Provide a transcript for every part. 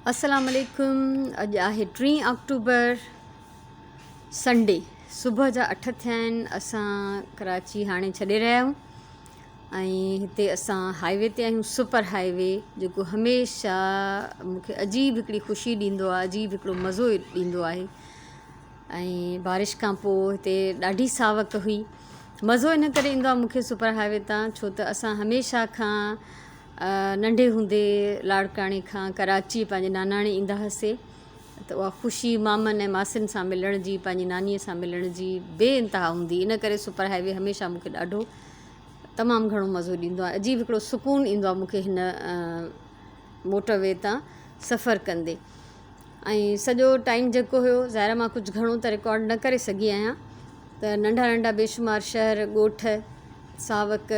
अस्सलाम वालेकुम। अॼु आहे 3 अक्टूबर संडे, सुबुह जा 8 थिया आहिनि। असां कराची हाणे छॾे रहिया आहियूं ऐं हिते असां हाईवे ते आहियूं, सुपर हाईवे, जेको हमेशह मूंखे अजीब हिकिड़ी ख़ुशी ॾींदो आहे, अजीब हिकिड़ो मज़ो ॾींदो आहे। ऐं बारिश खां पोइ हिते ॾाढी सावक हुई। मज़ो इन करे ईंदो आहे मूंखे सुपर हाईवे तां, छो त असां हमेशह खां नंढे हूंदे लाड़काणे खां कराची पंहिंजे नानाणे ईंदा हुआसीं, त उहा ख़ुशी मामनि ऐं मासियुनि सां मिलण जी, पंहिंजी नानीअ सां मिलण जी बेइंतिहा हूंदी। इन करे सुपर हाईवे हमेशह मूंखे ॾाढो तमामु घणो मज़ो ॾींदो आहे। अजीब हिकिड़ो सुकूनु ईंदो आहे मूंखे हिन मोटरवे तां सफ़रु कंदे। ऐं सॼो टाइम जेको हुयो, ज़ाहिर मां कुझु घणो त रिकॉर्ड न करे सघी आहियां, त नंढा नंढा बेशुमार शहर, ॻोठ, सावक,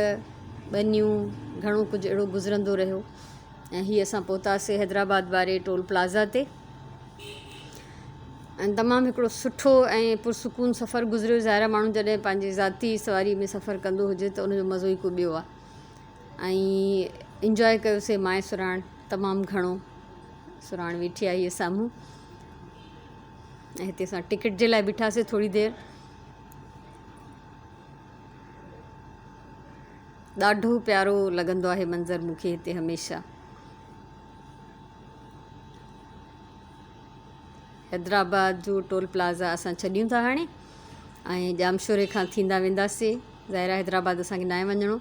ॿनियूं, घणो कुझु अहिड़ो गुज़रंदो रहियो। ऐं हीअं असां पहुतासीं हैदराबाद वारे टोल प्लाज़ा ते ऐं तमामु हिकिड़ो सुठो ऐं पुरसुकून सफ़रु गुज़रियो। ज़ाहिर माण्हू जॾहिं पंहिंजी ज़ाती सवारी में सफ़रु कंदो हुजे त उनजो मज़ो ई को ॿियो आहे। ऐं इंजॉय कयोसीं माए सुराण तमामु घणो। सुराण वेठी आई आहे साम्हूं ऐं हिते असां टिकट जे लाइ बीठासीं थोरी देरि। ॾाढो प्यारो लॻंदो आहे मंज़रु मूंखे हिते हमेशह। हैदराबाद जो टोल प्लाज़ा असां छॾियूं था हाणे ऐं जामशोरे खां थींदा वेंदासीं। ज़ाहिर हैदराबाद असांखे न आहे वञिणो।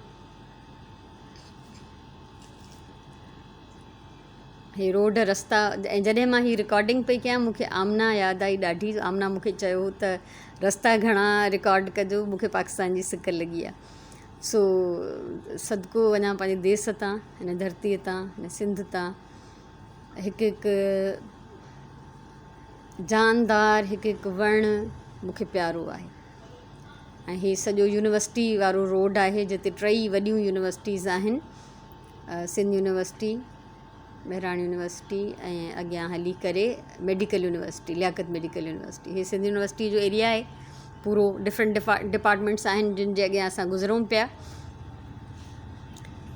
हे रोड रस्ता, ऐं जॾहिं मां हीअ रिकॉर्डिंग पई कयां मूंखे आमना यादि आई ॾाढी। आमना मूंखे चयो त रस्ता घणा रिकॉर्ड कजो, मूंखे पाकिस्तान जी सिक लॻी आहे। सो सदिको वञा पंहिंजे देश तां, हिन धरतीअ तां, हिन सिंध तां। हिकु हिकु जानदार, हिकु हिकु वणु मूंखे प्यारो आहे। ऐं हीअ सॼो यूनिवर्सिटी वारो रोड आहे, जिते टई वॾियूं यूनिवर्सिटीज़ आहिनि, सिंध यूनिवर्सिटी, बहिराण यूनिवर्सिटी ऐं अॻियां हली करे medical university, Liaquat medical university. हीअ सिंध यूनिवर्सिटी जो एरिया आहे पूरो। डिफरेंट डिपार्टमेंट्स आहिनि जिन जे अॻियां असां गुज़रूं पिया।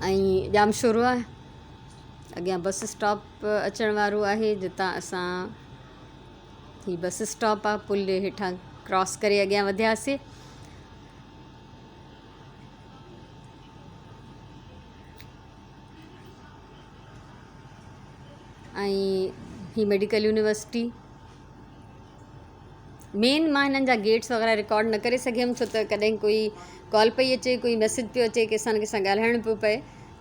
ऐं जामशोरो आहे, अॻियां बस स्टॉप अचण वारो आहे, जितां असां, हीअ बस स्टॉप आहे, पुल जे हेठां क्रॉस करे अॻियां वधियासीं। ऐं हीअ मेडिकल यूनिवर्सिटी मेन। मां हिननि जा गेट्स वग़ैरह रिकॉर्ड न करे सघियमि, छो त कॾहिं कोई कॉल पई अचे, कोई मैसेज पियो अचे, कंहिंसां न कंहिंसां ॻाल्हाइणो पियो पए,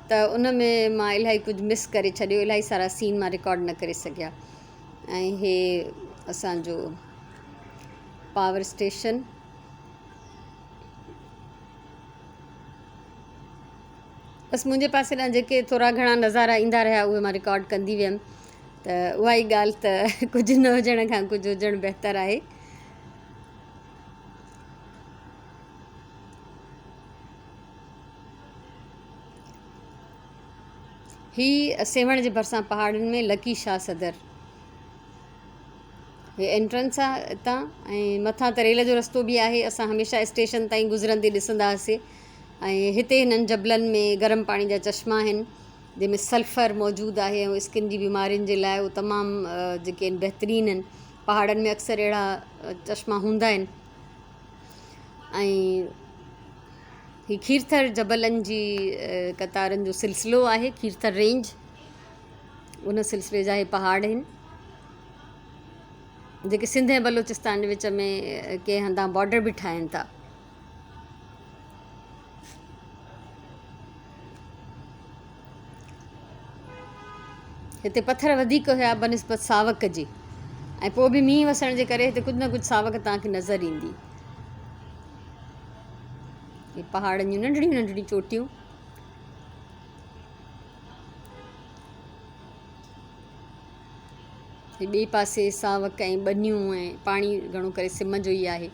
त उन में मां इलाही कुझु मिस करे छॾियो। इलाही सारा सीन मां रिकॉर्ड न करे सघिया। ऐं हे असांजो पावर स्टेशन, बसि मुंहिंजे पासे ॾांहुं जेके थोरा घणा नज़ारा ईंदा रहिया उहे मां रिकॉर्ड कंदी वियमि। त उहा ई ॻाल्हि त कुझु न हुजण खां कुझु हुजणु बहितरु आहे। ही सेवण जे भरिसां पहाड़नि में लकी शाह सदर, हे एंट्रेंस आहे हितां। ऐं मथां त रेल जो रस्तो बि आहे। असां हमेशह स्टेशन ताईं गुज़रंदे ॾिसंदा हुआसीं। ऐं हिते हिननि जबलनि में गरम पाणी जा चश्मा आहिनि, जंहिंमें सल्फर मौजूदु आहे ऐं स्किन जी बीमारियुनि जे लाइ उहे तमामु जेके आहिनि बहितरीनु आहिनि। पहाड़नि में अक्सर अहिड़ा चश्मा हूंदा आहिनि। ऐं हीअ खीरथर जबलनि जी क़तारुनि जो सिलसिलो आहे, खीरथर रेंज, उन सिलसिले जा इहे पहाड़ आहिनि जेके सिंध ऐं बलोचिस्तान जे विच में कंहिं हंधा बॉर्डर बि ठाहिनि था। हिते पथर वधीक हुया बनिस्बत सावक जे, ऐं पोइ बि मींहुं वसण जे करे हिते कुझु न कुझु सावक तव्हांखे नज़र ईंदी। हे पहाड़नि जूं नंढड़ियूं नंढड़ियूं चोटियूं। हे ॿिए पासे सावक ऐं ॿनियूं ऐं पाणी घणो करे सिम जो ई आहे।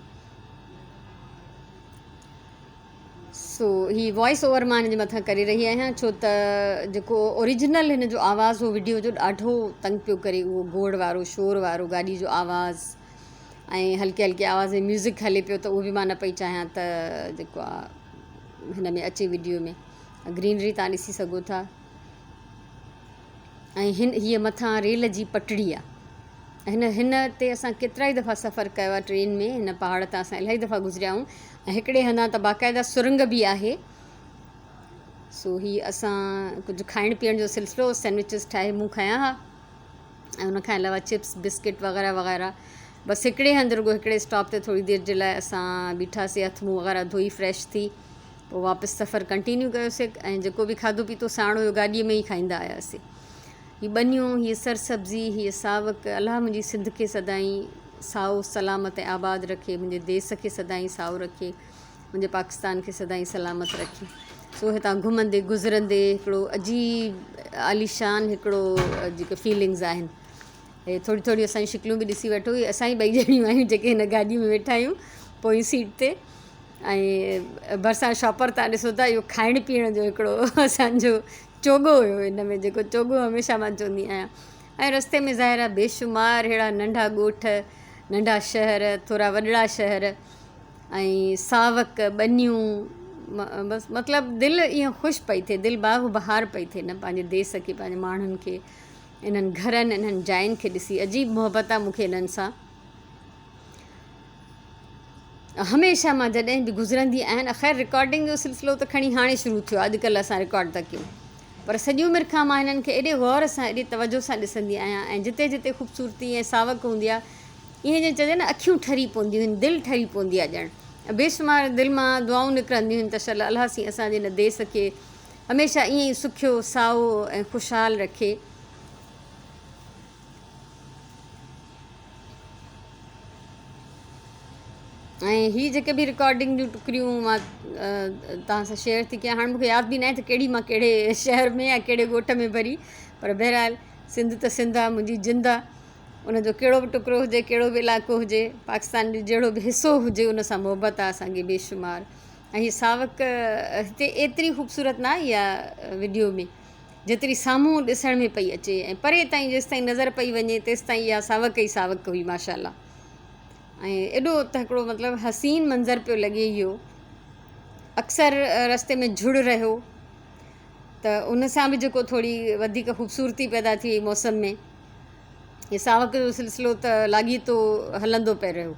सो ही वॉइस ओवर मां हिन जे मथां करे रही आहियां, छो त जेको ओरिजिनल हिन जो आवाज़ हो वीडियो जो ॾाढो तंग पियो करे, उहो गोड़ वारो, शोर वारो, गाॾी जो आवाज़ ऐं हल्के हल्के आवाज़ में म्यूज़िक हले पियो, त उहो बि मां न पई चाहियां त जेको आहे हिन में अचे वीडियो में। ग्रीनरी तव्हां ॾिसी सघो था। ऐं हीअ मथां रेल जी पटड़ी आहे। हिन ते असां केतिरा ई दफ़ा सफ़रु कयो आहे ट्रेन में। हिन पहाड़ तां असां इलाही दफ़ा गुज़रिया आहियूं ऐं हिकिड़े हंधा त बाक़ाइदा सुरंग बि आहे। सो हीअ असां कुझु खाइण पीअण जो सिलसिलो, सैंडविचिस ठाहे मूं खाया हुआ ऐं उनखां अलावा चिप्स बिस्किट वग़ैरह वग़ैरह। बसि हिकिड़े हंधि रुगो हिकिड़े स्टॉप ते थोरी देरि जे लाइ असां बीठासीं, हथ मुंहुं वग़ैरह धोई फ्रेश थी पोइ वापसि सफ़रु कंटिन्यू कयोसीं ऐं जेको बि खाधो पीतो साण हुयो गाॾीअ में ई खाईंदा आयासीं। हीअ बनियूं, हीअ सरसब्ज़ी, हीअ सावक, अलाह मुंहिंजी सिंध खे सदाईं साओ सलामत ऐं आबाद रखे, मुंहिंजे देश खे सदाईं साओ रखे, मुंहिंजे पाकिस्तान खे सदाईं सलामत रखे। सो हितां घुमंदे गुज़रंदे हिकिड़ो अजीब आलीशान हिकिड़ो जेके फीलिंग्स आहिनि, हे थोरी थोरी असांजी शिकिलियूं बि ॾिसी वठो। इहे असां ई ॿई ॼणियूं आहियूं जेके हिन गाॾी में वेठा आहियूं पोइ सीट ते, ऐं भरिसां शॉपर तव्हां ॾिसो था, इहो खाइण पीअण जो हिकिड़ो असांजो चोगो हुयो। हिन में जेको चोगो हमेशह मां चवंदी आहियां। ऐं रस्ते में ज़ाहिर आहे बेशुमार अहिड़ा नंढा ॻोठ, नंढा शहर, थोरा वॾड़ा शहर ऐं सावक बनियूं, बसि मतिलबु दिलि ईअं ख़ुशि पई थिए, दिलि बाग बहार पई थिए न पंहिंजे देश खे, पंहिंजे माण्हुनि खे, इन्हनि घरनि इन्हनि जायुनि खे ॾिसी। अजीब मोहबत आहे मूंखे इन्हनि सां। हमेशह मां जॾहिं बि गुज़रंदी आहियां, ख़ैर रिकॉर्डिंग जो सिलसिलो त खणी हाणे शुरू थियो, अॼुकल्ह असां रिकॉर्ड था कयूं, पर सॼी उमिरि खां मां हिननि खे एॾे गौर सां एॾी तवजो सां ॾिसंदी आहियां। ऐं जिते जिते ख़ूबसूरती ऐं सावक हूंदी आहे, ईअं जीअं चइजे न अखियूं ठरी पवंदियूं आहिनि, दिलि ठरी पवंदी आहे ॼण। बेशुमार दिलि मां दुआऊं निकिरंदियूं आहिनि त शल अलाह सी असांजे हिन देश खे हमेशह ईअं ई सुखियो साओ ऐं ख़ुशहाल रखे। ऐं हीअ जेके बि रिकॉर्डिंग जूं टुकरियूं मां तव्हां सां शेयर थी कयां, हाणे मूंखे यादि बि न आहे त कहिड़ी मां कहिड़े शहर में या कहिड़े ॻोठ में भरी, पर बहरहाल सिंध त सिंध आहे, मुंहिंजी जिंद आहे। उनजो कहिड़ो बि टुकड़ो हुजे, कहिड़ो बि इलाइक़ो हुजे, पाकिस्तान जो जहिड़ो बि हिसो हुजे, उन सां मोहबत आहे असांखे बेशुमार। ऐं हीअ सावक हिते एतिरी ख़ूबसूरत न आहे इहा वीडियो में, जेतिरी साम्हूं ॾिसण में पई अचे। ऐं परे ताईं जेसिताईं नज़र पई वञे तेसिताईं इहा सावक ई सावक हुई माशाल्लाह। ऐं एॾो त हिकिड़ो मतिलबु हसीन मंज़र पियो लॻे इहो। अक्सर रस्ते में झुड़ रहियो त उन सां बि जेको थोरी वधीक ख़ूबसूरती पैदा थी मौसम में। हीअ सावक जो सिलसिलो त लाॻीतो हलंदो पियो रहियो।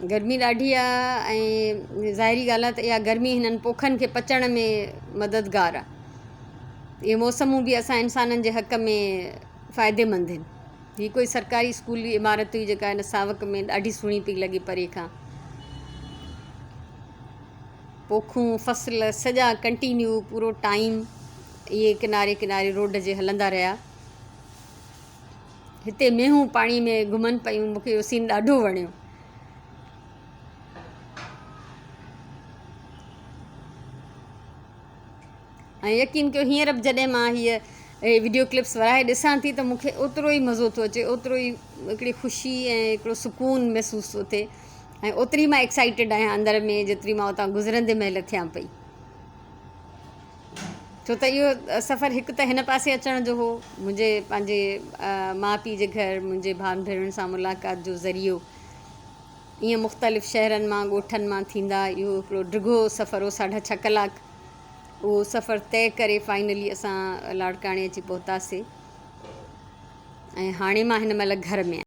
गर्मी ॾाढी आहे ऐं ज़ाहिरी ॻाल्हि आहे त इहा गर्मी हिननि पोखनि खे पचण में मददगारु आहे। इहे मौसमूं बि असां इंसाननि जे हक़ में फ़ाइदेमंद आहिनि। हीअ कोई सरकारी स्कूल जी इमारत हुई जेका हिन सावक में ॾाढी सुहिणी पई लॻे परे खां। पोखूं फसल सॼा कंटिन्यू पूरो टाइम इहे किनारे किनारे रोड जे हलंदा रहिया। हिते मेंहूं पाणी में घुमनि पियूं, मूंखे इहो सीन ॾाढो वणियो। ऐं यकीन कयो हींअर बि जॾहिं मां हीअ वीडियो क्लिप्स वराए ॾिसां थी त मूंखे ओतिरो ई मज़ो थो अचे, ओतिरो ई हिकिड़ी ख़ुशी ऐं हिकिड़ो सुकून महसूसु थो थिए। ऐं ओतिरी मां एक्साइटेड आहियां अंदर में जेतिरी मां उतां गुज़रंदे महिल थियां पई। छो त इहो सफ़रु हिकु त हिन पासे अचण जो हो, मुंहिंजे पंहिंजे माउ पीउ जे घर, मुंहिंजे भाउनि भेणुनि सां मुलाक़ात जो ज़रियो। ईअं मुख़्तलिफ़ शहरनि मां ॻोठनि मां थींदा इहो हिकिड़ो डिघो सफ़रु हो, 6.5 कलाक। उहो सफ़रु तइ करे फाइनली असां लाड़काणे अची पहुतासीं ऐं हाणे मां हिन महिल घर में आहियां।